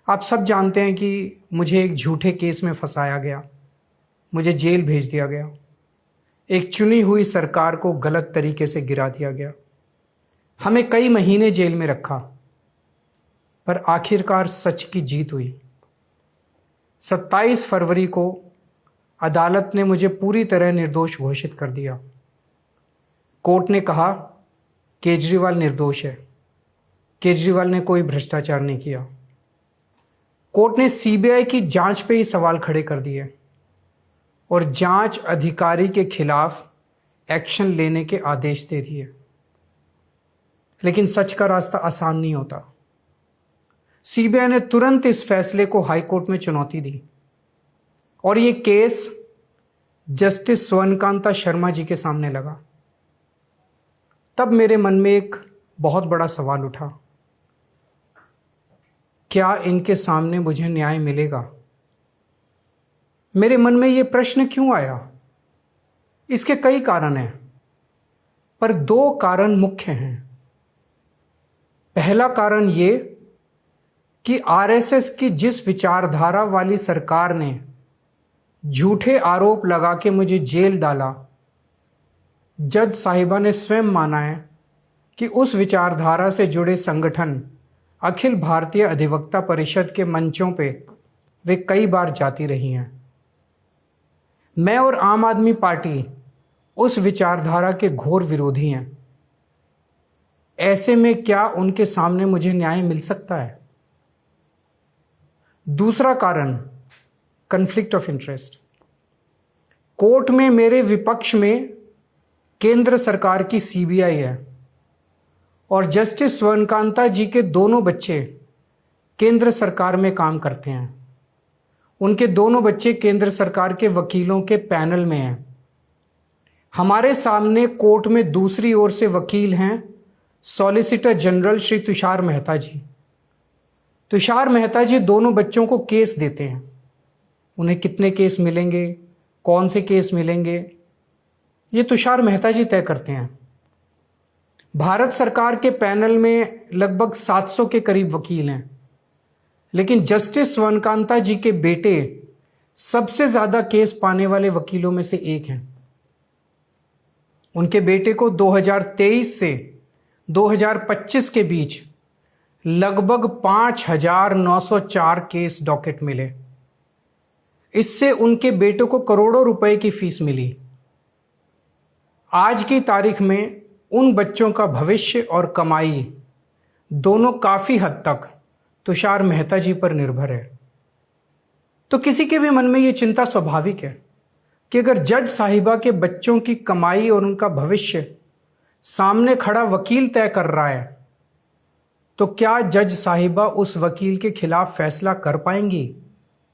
आप सब जानते हैं कि मुझे एक झूठे केस में फंसाया गया, मुझे जेल भेज दिया गया, एक चुनी हुई सरकार को गलत तरीके से गिरा दिया गया, हमें कई महीने जेल में रखा, पर आखिरकार सच की जीत हुई। 27 फरवरी को अदालत ने मुझे पूरी तरह निर्दोष घोषित कर दिया। कोर्ट ने कहा केजरीवाल निर्दोष है, केजरीवाल ने कोई भ्रष्टाचार नहीं किया। कोर्ट ने सीबीआई की जांच पे ही सवाल खड़े कर दिए और जांच अधिकारी के खिलाफ एक्शन लेने के आदेश दे दिए। लेकिन सच का रास्ता आसान नहीं होता। सीबीआई ने तुरंत इस फैसले को हाई कोर्ट में चुनौती दी और ये केस जस्टिस स्वर्णकांता शर्मा जी के सामने लगा। तब मेरे मन में एक बहुत बड़ा सवाल उठा, क्या इनके सामने मुझे न्याय मिलेगा? मेरे मन में ये प्रश्न क्यों आया? इसके कई कारण हैं, पर 2 कारण मुख्य हैं। पहला कारण ये कि आरएसएस की जिस विचारधारा वाली सरकार ने झूठे आरोप लगा के मुझे जेल डाला, जज साहिबा ने स्वयं माना है कि उस विचारधारा से जुड़े संगठन अखिल भारतीय अधिवक्ता परिषद के मंचों पे वे कई बार जाती रही हैं। मैं और आम आदमी पार्टी उस विचारधारा के घोर विरोधी हैं। ऐसे में क्या उनके सामने मुझे न्याय मिल सकता है? दूसरा कारण कॉन्फ्लिक्ट ऑफ इंटरेस्ट। कोर्ट में मेरे विपक्ष में केंद्र सरकार की सीबीआई है और जस्टिस स्वर्णकांता जी के दोनों बच्चे केंद्र सरकार में काम करते हैं। उनके दोनों बच्चे केंद्र सरकार के वकीलों के पैनल में हैं। हमारे सामने कोर्ट में दूसरी ओर से वकील हैं सॉलिसिटर जनरल श्री तुषार मेहता जी। तुषार मेहता जी दोनों बच्चों को केस देते हैं। उन्हें कितने केस मिलेंगे, कौन से केस मिलेंगे, ये तुषार मेहता जी तय करते हैं। भारत सरकार के पैनल में लगभग 700 के करीब वकील हैं, लेकिन जस्टिस स्वर्णकांता जी के बेटे सबसे ज़्यादा केस पाने वाले वकीलों में से एक हैं। उनके बेटे को 2023 से 2025 के बीच लगभग 5,904 केस डॉकेट मिले। इससे उनके बेटे को करोड़ों रुपए की फीस मिली। आज की तारीख में उन बच्चों का भविष्य और कमाई दोनों काफ़ी हद तक तुषार मेहता जी पर निर्भर है। तो किसी के भी मन में ये चिंता स्वाभाविक है कि अगर जज साहिबा के बच्चों की कमाई और उनका भविष्य सामने खड़ा वकील तय कर रहा है, तो क्या जज साहिबा उस वकील के खिलाफ फैसला कर पाएंगी?